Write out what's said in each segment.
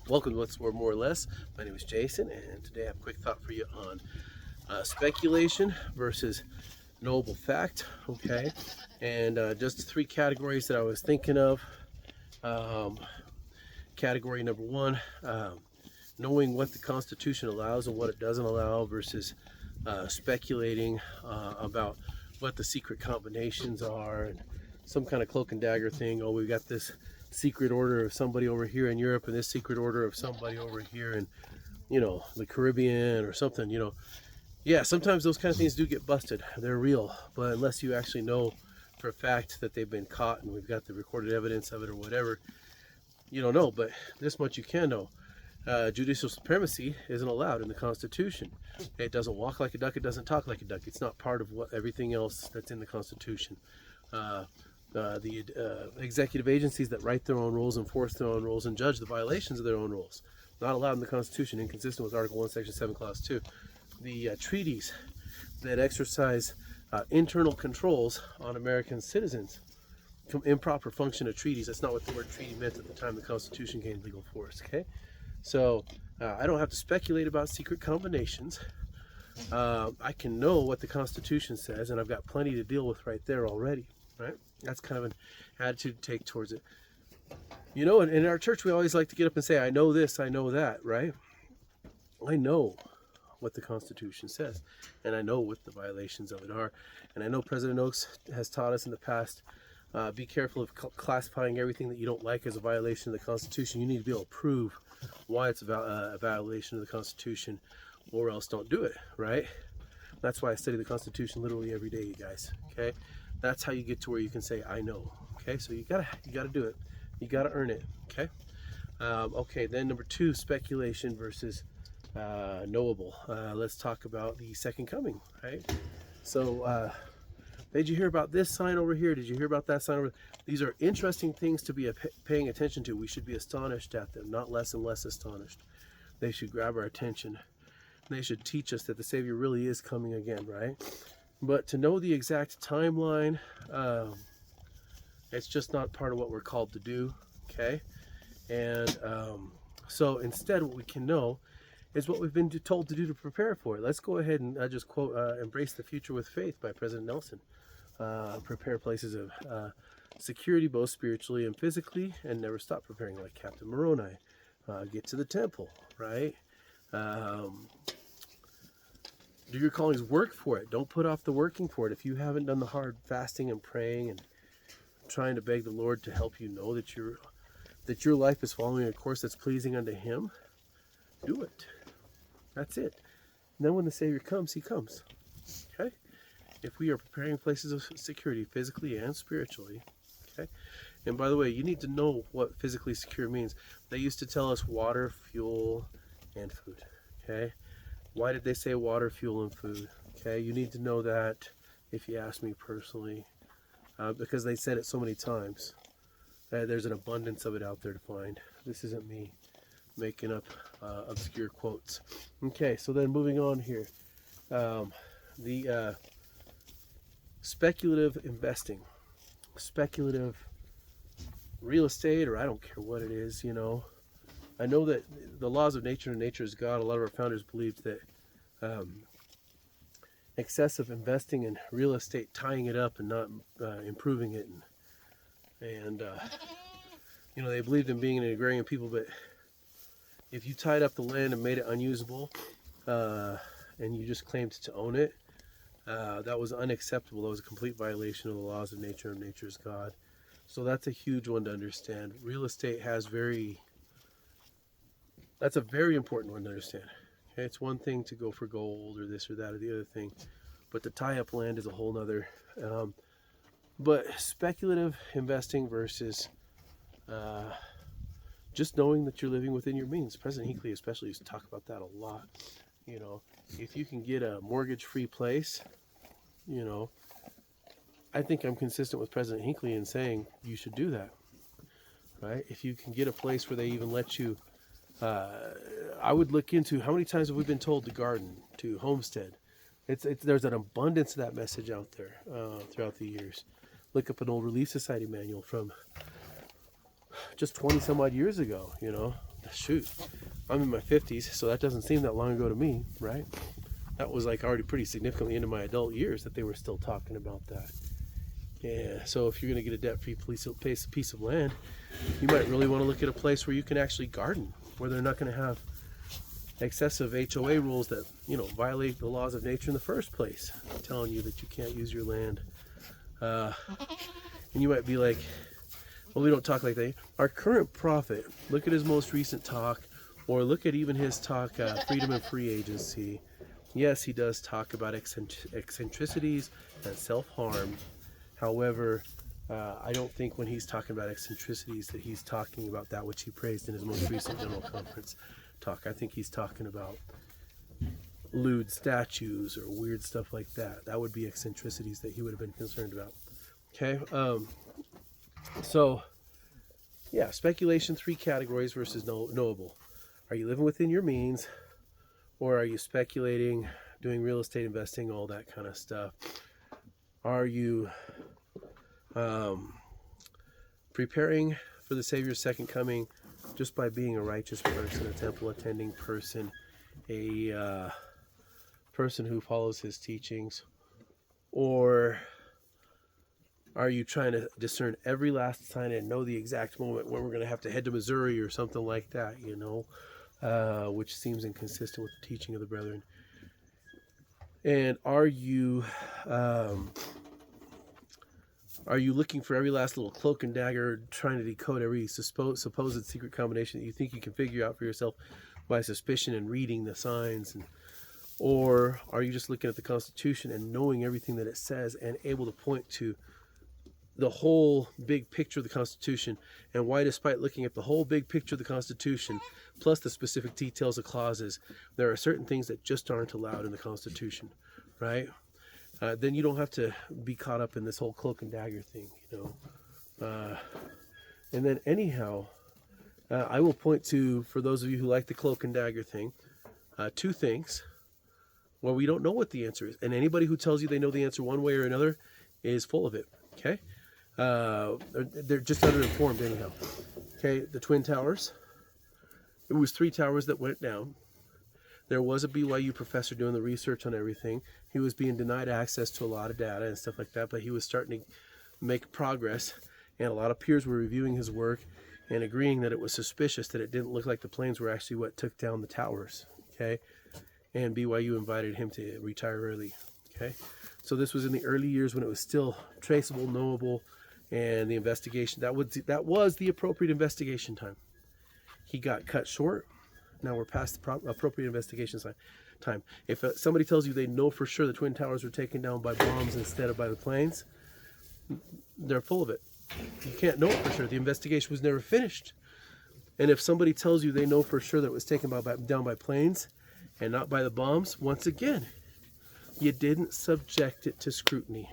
Welcome to What's More or Less. My name is Jason, and today I have a quick thought for you on speculation versus knowable fact. Okay, and just three categories that I was thinking of. Um, Category number one, knowing what the Constitution allows and what it doesn't allow versus speculating about what the secret combinations are and some kind of cloak and dagger thing. Oh, we've got this secret order of somebody over here in Europe and this secret order of somebody over here in, the Caribbean or something, Yeah, sometimes those kind of things do get busted. They're real, but unless you actually know for a fact that they've been caught and we've got the recorded evidence of it or whatever, you don't know. But this much you can know. Judicial supremacy isn't allowed in the Constitution. It doesn't walk like a duck. It doesn't talk like a duck. It's not part of what everything else that's in the Constitution. The executive agencies that write their own rules, enforce their own rules, and judge the violations of their own rules, not allowed in the Constitution, inconsistent with Article 1, Section 7, Clause 2. The treaties that exercise internal controls on American citizens, improper function of treaties. That's not what the word treaty meant at the time the Constitution gained legal force. Okay, so I don't have to speculate about secret combinations. I can know what the Constitution says, and I've got plenty to deal with right there already. Right? That's kind of an attitude to take towards it. In our church, we always like to get up and say, I know this, I know that, right? I know what the Constitution says, and I know what the violations of it are. And I know President Oaks has taught us in the past, be careful of classifying everything that you don't like as a violation of the Constitution. You need to be able to prove why it's a violation of the Constitution, or else don't do it, right? That's why I study the Constitution literally every day, you guys, okay? That's how you get to where you can say, I know, okay? So you gotta do it. You gotta earn it, okay? Okay, then number two, speculation versus knowable. Let's talk about the second coming, right? So, did you hear about this sign over here? Did you hear about that sign over there? These are interesting things to be paying attention to. We should be astonished at them, not less and less astonished. They should grab our attention. They should teach us that the Savior really is coming again, right? But to know the exact timeline, it's just not part of what we're called to do, okay? And so instead what we can know is what we've been told to do to prepare for it. Let's go ahead and just quote, Embrace the Future with Faith by President Nelson. Prepare places of security both spiritually and physically, and never stop preparing like Captain Moroni. Get to the temple, right? Do your callings, work for it. Don't put off the working for it. If you haven't done the hard fasting and praying and trying to beg the Lord to help you know that your life is following a course that's pleasing unto Him, do it. That's it. And then when the Savior comes, He comes. Okay? If we are preparing places of security physically and spiritually, okay? And by the way, you need to know what physically secure means. They used to tell us water, fuel, and food. Okay? Why did they say water, fuel, and food? Okay, you need to know that if you ask me personally, because they said it so many times. There's an abundance of it out there to find. This isn't me making up obscure quotes. Okay, so then moving on here. The speculative investing, speculative real estate, or I don't care what it is, I know that the laws of nature and nature is God. A lot of our founders believed that excessive investing in real estate, tying it up and not improving it, and they believed in being an agrarian people. But if you tied up the land and made it unusable, and you just claimed to own it, that was unacceptable. That was a complete violation of the laws of nature and nature is God. So that's a huge one to understand. Real estate that's a very important one to understand. Okay, it's one thing to go for gold or this or that or the other thing, but to tie up land is a whole nother. But speculative investing versus just knowing that you're living within your means. President Hinckley especially used to talk about that a lot. If you can get a mortgage-free place, I think I'm consistent with President Hinckley in saying you should do that, right? If you can get a place where they even let you, I would look into how many times have we been told to garden, to homestead. There's an abundance of that message out there throughout the years. Look up an old Relief Society manual from just 20 some odd years ago, shoot, I'm in my 50s, so that doesn't seem that long ago to me, right? That was like already pretty significantly into my adult years that they were still talking about that. Yeah, so if you're going to get a debt-free piece of land, you might really want to look at a place where you can actually garden, where they're not going to have excessive HOA rules that, you know, violate the laws of nature in the first place, telling you that you can't use your land. And you might be like, well, we don't talk like that. Our current prophet, look at his most recent talk, or look at even his talk, Freedom and Free Agency. Yes, he does talk about eccentricities and self-harm. However, I don't think when he's talking about eccentricities that he's talking about that which he praised in his most recent General Conference talk. I think he's talking about lewd statues or weird stuff like that. That would be eccentricities that he would have been concerned about. Okay, so yeah, speculation, 3 categories versus knowable. Are you living within your means, or are you speculating, doing real estate investing, all that kind of stuff? Are you preparing for the Savior's second coming just by being a righteous person, a temple attending person, a person who follows his teachings? Or are you trying to discern every last sign and know the exact moment when we're going to have to head to Missouri or something like that, you know, which seems inconsistent with the teaching of the brethren? And are you looking for every last little cloak and dagger, trying to decode every supposed secret combination that you think you can figure out for yourself by suspicion and reading the signs? Or are you just looking at the Constitution and knowing everything that it says and able to point to the whole big picture of the Constitution, and why, despite looking at the whole big picture of the Constitution plus the specific details of clauses, there are certain things that just aren't allowed in the Constitution, right? Then you don't have to be caught up in this whole cloak and dagger thing, you know. And then anyhow, I will point to, for those of you who like the cloak and dagger thing, 2 things where we don't know what the answer is. And anybody who tells you they know the answer one way or another is full of it, okay? They're just underinformed anyhow. Okay, the Twin Towers. It was 3 towers that went down. There was a BYU professor doing the research on everything. He was being denied access to a lot of data and stuff like that, but he was starting to make progress, and a lot of peers were reviewing his work and agreeing that it was suspicious that it didn't look like the planes were actually what took down the towers, okay? And BYU invited him to retire early, okay? So this was in the early years when it was still traceable, knowable, and the investigation, that was the appropriate investigation time. He got cut short. Now we're past the appropriate investigation time. If somebody tells you they know for sure the Twin Towers were taken down by bombs instead of by the planes, they're full of it. You can't know it for sure. The investigation was never finished. And if somebody tells you they know for sure that it was taken down by planes and not by the bombs, once again, you didn't subject it to scrutiny.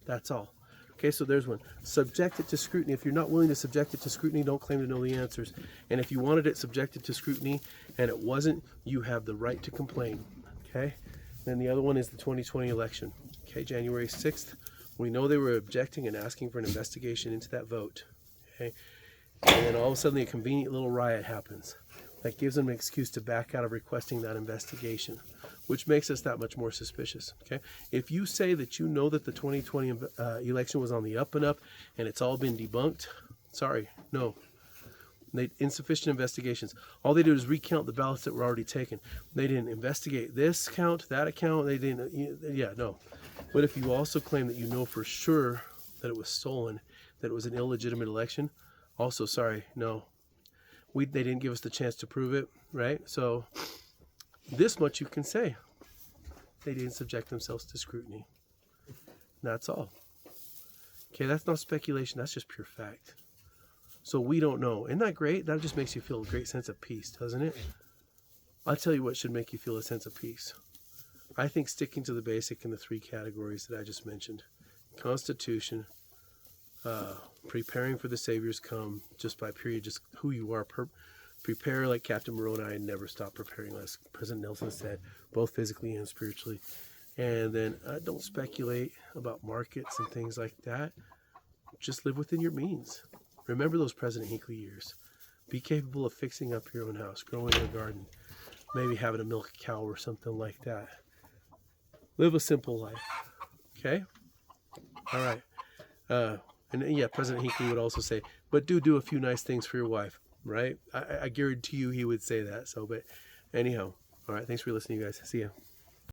That's all. Okay, so there's one. Subject it to scrutiny. If you're not willing to subject it to scrutiny, don't claim to know the answers. And if you wanted it subjected to scrutiny and it wasn't, you have the right to complain. Okay? Then the other one is the 2020 election. Okay, January 6th. We know they were objecting and asking for an investigation into that vote. Okay? And then all of a sudden a convenient little riot happens. That gives them an excuse to back out of requesting that investigation, which makes us that much more suspicious. Okay, if you say that you know that the 2020 election was on the up and up and it's all been debunked, sorry, no. Insufficient investigations. All they did was recount the ballots that were already taken. They didn't investigate this count, that account. They didn't. Yeah, no. But if you also claim that you know for sure that it was stolen, that it was an illegitimate election, also sorry, no. They didn't give us the chance to prove it, right? So this much you can say. They didn't subject themselves to scrutiny. That's all. Okay, that's not speculation. That's just pure fact. So we don't know. Isn't that great? That just makes you feel a great sense of peace, doesn't it? I'll tell you what should make you feel a sense of peace. I think sticking to the basic in the 3 categories that I just mentioned. Constitution, preparing for the Savior's come, just by period, just who you are. Prepare like Captain Moroni. I never stop preparing, as President Nelson said, both physically and spiritually. And then don't speculate about markets and things like that. Just live within your means. Remember those President Hinckley years. Be capable of fixing up your own house, growing a garden, maybe having a milk cow or something like that. Live a simple life. Okay? All right. And yeah, President Hinckley would also say, but do a few nice things for your wife, right? I guarantee you he would say that. So, but anyhow, all right. Thanks for listening, you guys. See ya.